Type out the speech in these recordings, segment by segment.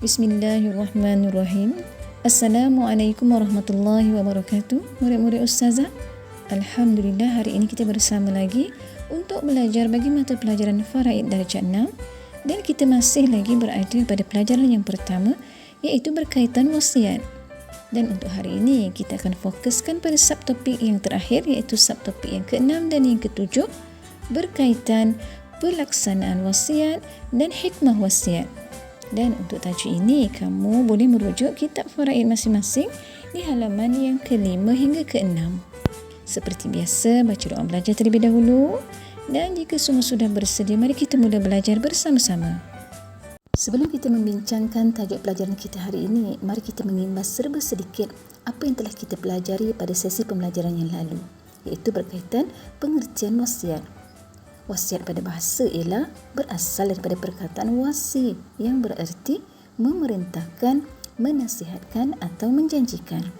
Bismillahirrahmanirrahim. Assalamualaikum warahmatullahi wabarakatuh. Murid-murid Ustazah, Alhamdulillah hari ini kita bersama lagi untuk belajar bagi mata pelajaran Faraid darjah 6 dan kita masih lagi berada pada pelajaran yang pertama, iaitu berkaitan wasiat. Dan untuk hari ini kita akan fokuskan pada subtopik yang terakhir, iaitu subtopik yang ke-6 dan yang ke-7 berkaitan pelaksanaan wasiat dan hikmah wasiat. Dan untuk tajuk ini, kamu boleh merujuk kitab Faraid masing-masing di halaman yang ke-5 hingga ke-6. Seperti biasa, baca doa belajar terlebih dahulu. Dan jika semua sudah bersedia, mari kita mula belajar bersama-sama. Sebelum kita membincangkan tajuk pelajaran kita hari ini, mari kita mengimbas serba sedikit apa yang telah kita pelajari pada sesi pembelajaran yang lalu, iaitu berkaitan pengertian wasiat. Wasiat pada bahasa ialah berasal daripada perkataan wasi yang bererti memerintahkan, menasihatkan atau menjanjikan.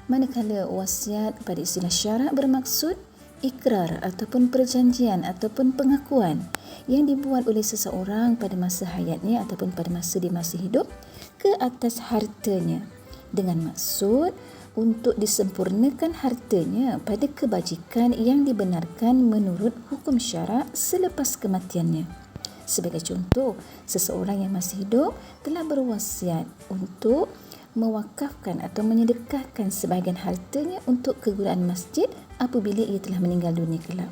Manakala wasiat pada istilah syarak bermaksud ikrar ataupun perjanjian ataupun pengakuan yang dibuat oleh seseorang pada masa hayatnya ataupun pada masa dia masih hidup ke atas hartanya dengan maksud untuk disempurnakan hartanya pada kebajikan yang dibenarkan menurut hukum syarak selepas kematiannya. Sebagai contoh, seseorang yang masih hidup telah berwasiat untuk mewakafkan atau menyedekahkan sebahagian hartanya untuk kegunaan masjid apabila ia telah meninggal dunia kelak.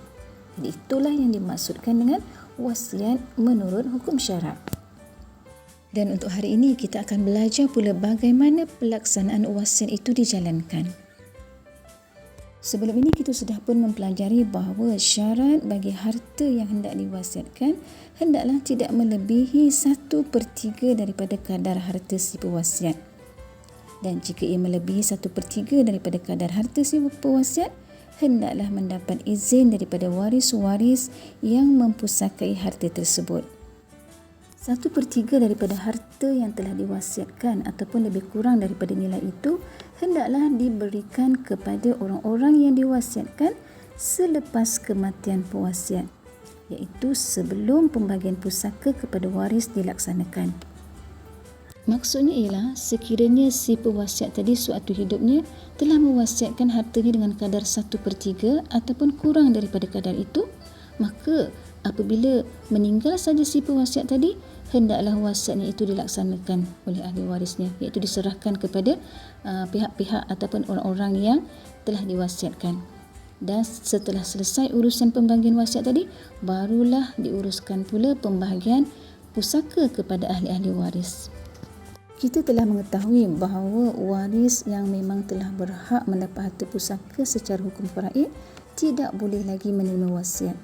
Jadi itulah yang dimaksudkan dengan wasiat menurut hukum syarak. Dan untuk hari ini kita akan belajar pula bagaimana pelaksanaan wasiat itu dijalankan. Sebelum ini kita sudah pun mempelajari bahawa syarat bagi harta yang hendak diwasiatkan hendaklah tidak melebihi 1/3 daripada kadar harta si pewasiat. Dan jika ia melebihi 1/3 daripada kadar harta si pewasiat, hendaklah mendapat izin daripada waris-waris yang mempusakai harta tersebut. 1/3 daripada harta yang telah diwasiatkan ataupun lebih kurang daripada nilai itu hendaklah diberikan kepada orang-orang yang diwasiatkan selepas kematian pewasiat, iaitu sebelum pembagian pusaka kepada waris dilaksanakan. Maksudnya ialah sekiranya si pewasiat tadi sewaktu hidupnya telah mewasiatkan hartanya dengan kadar 1/3 ataupun kurang daripada kadar itu, maka apabila meninggal saja si pewasiat tadi, hendaklah wasiatnya itu dilaksanakan oleh ahli warisnya, iaitu diserahkan kepada pihak-pihak ataupun orang-orang yang telah diwasiatkan. Dan setelah selesai urusan pembagian wasiat tadi, barulah diuruskan pula pembahagian pusaka kepada ahli-ahli waris. Kita telah mengetahui bahawa waris yang memang telah berhak mendapat harta pusaka secara hukum faraid tidak boleh lagi menerima wasiat.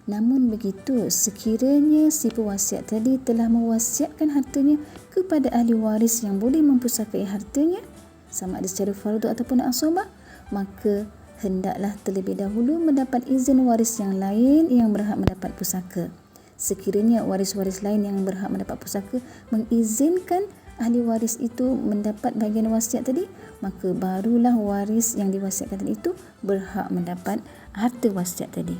Namun begitu, sekiranya si pewasiat tadi telah mewasiatkan hartanya kepada ahli waris yang boleh mempusakai hartanya, sama ada secara fardu ataupun asabah, maka hendaklah terlebih dahulu mendapat izin waris yang lain yang berhak mendapat pusaka. Sekiranya waris-waris lain yang berhak mendapat pusaka mengizinkan ahli waris itu mendapat bahagian wasiat tadi, maka barulah waris yang diwasiatkan tadi itu berhak mendapat harta wasiat tadi.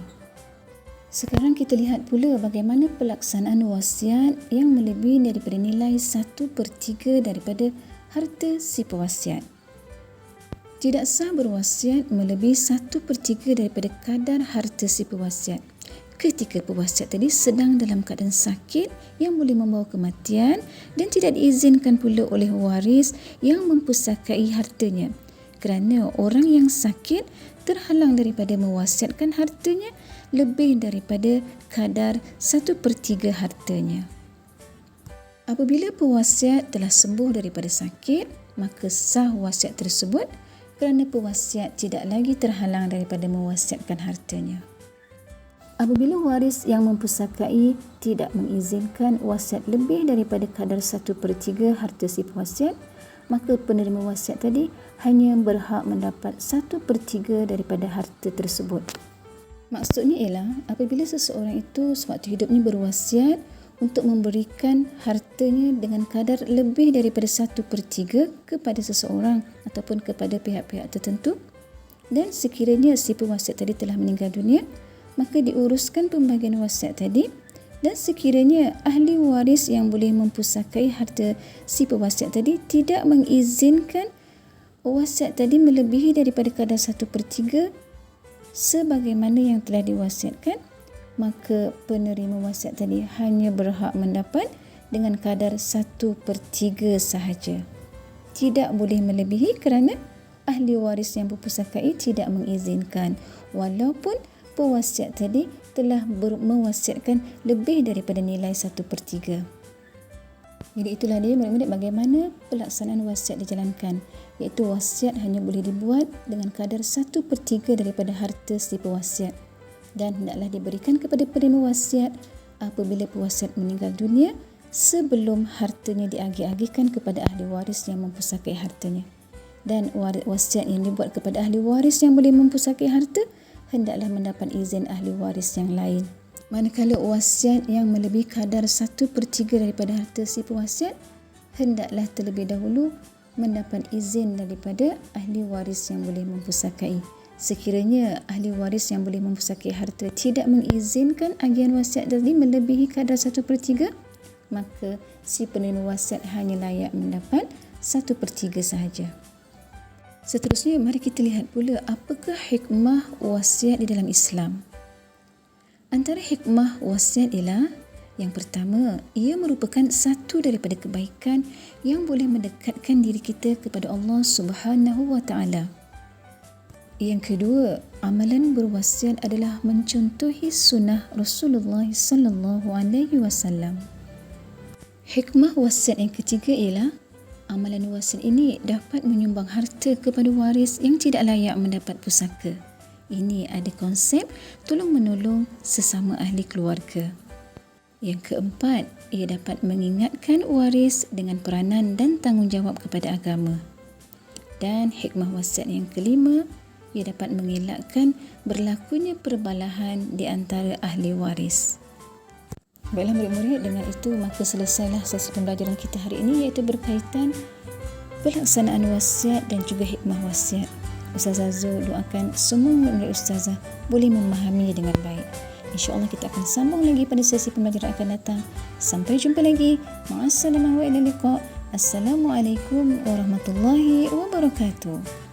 Sekarang kita lihat pula bagaimana pelaksanaan wasiat yang melebihi daripada nilai 1/3 daripada harta si pewasiat. Tidak sah berwasiat melebihi 1/3 daripada kadar harta si pewasiat ketika pewasiat tadi sedang dalam keadaan sakit yang boleh membawa kematian dan tidak diizinkan pula oleh waris yang mempusakai hartanya, kerana orang yang sakit terhalang daripada mewasiatkan hartanya lebih daripada kadar 1/3 hartanya. Apabila pewasiat telah sembuh daripada sakit, maka sah wasiat tersebut kerana pewasiat tidak lagi terhalang daripada mewasiatkan hartanya. Apabila waris yang mempusakai tidak mengizinkan wasiat lebih daripada kadar 1/3 harta si pewasiat, maka penerima wasiat tadi hanya berhak mendapat 1/3 daripada harta tersebut. Maksudnya ialah apabila seseorang itu sewaktu hidupnya berwasiat untuk memberikan hartanya dengan kadar lebih daripada 1/3 kepada seseorang ataupun kepada pihak-pihak tertentu, dan sekiranya si pewasiat tadi telah meninggal dunia, maka diuruskan pembagian wasiat tadi Dan sekiranya ahli waris yang boleh mempusakai harta si pewasiat tadi tidak mengizinkan wasiat tadi melebihi daripada kadar 1/3 sebagaimana yang telah diwasiatkan, maka penerima wasiat tadi hanya berhak mendapat dengan kadar 1/3 sahaja. Tidak boleh melebihi kerana ahli waris yang berpusakai tidak mengizinkan, walaupun pewasiat tadi telah mewasiatkan lebih daripada nilai 1/3. Jadi itulah dia murid-murid bagaimana pelaksanaan wasiat dijalankan, iaitu wasiat hanya boleh dibuat dengan kadar 1/3 daripada harta si pewasiat dan hendaklah diberikan kepada penerima wasiat apabila pewasiat meninggal dunia sebelum hartanya diagih-agihkan kepada ahli waris yang mempusakai hartanya. Dan wasiat yang dibuat kepada ahli waris yang boleh mempusakai harta hendaklah mendapat izin ahli waris yang lain. Manakala wasiat yang melebihi kadar 1/3 daripada harta si pewasiat, hendaklah terlebih dahulu mendapat izin daripada ahli waris yang boleh mempusakai. Sekiranya ahli waris yang boleh mempusakai harta tidak mengizinkan agihan wasiat tadi melebihi kadar 1/3, maka si penerima wasiat hanya layak mendapat 1/3 sahaja. Seterusnya, mari kita lihat pula apakah hikmah wasiat di dalam Islam. Antara hikmah wasiat ialah yang pertama, ia merupakan satu daripada kebaikan yang boleh mendekatkan diri kita kepada Allah Subhanahu wa taala. Yang kedua, amalan berwasiat adalah mencontohi sunnah Rasulullah sallallahu alaihi wasallam. Hikmah wasiat yang ketiga ialah amalan wasiat ini dapat menyumbang harta kepada waris yang tidak layak mendapat pusaka. Ini ada konsep tolong-menolong sesama ahli keluarga. Yang keempat, ia dapat mengingatkan waris dengan peranan dan tanggungjawab kepada agama. Dan hikmah wasiat yang kelima, ia dapat mengelakkan berlakunya perbalahan di antara ahli waris. Baiklah murid-murid, dengan itu maka selesailah sesi pembelajaran kita hari ini, iaitu berkaitan pelaksanaan wasiat dan juga hikmah wasiat. Ustazah Zul doakan semua murid-murid Ustazah boleh memahami dengan baik. InsyaAllah kita akan sambung lagi pada sesi pembelajaran akan datang. Sampai jumpa lagi. Ma'assalamah wa ila liqa'. Assalamualaikum warahmatullahi wabarakatuh.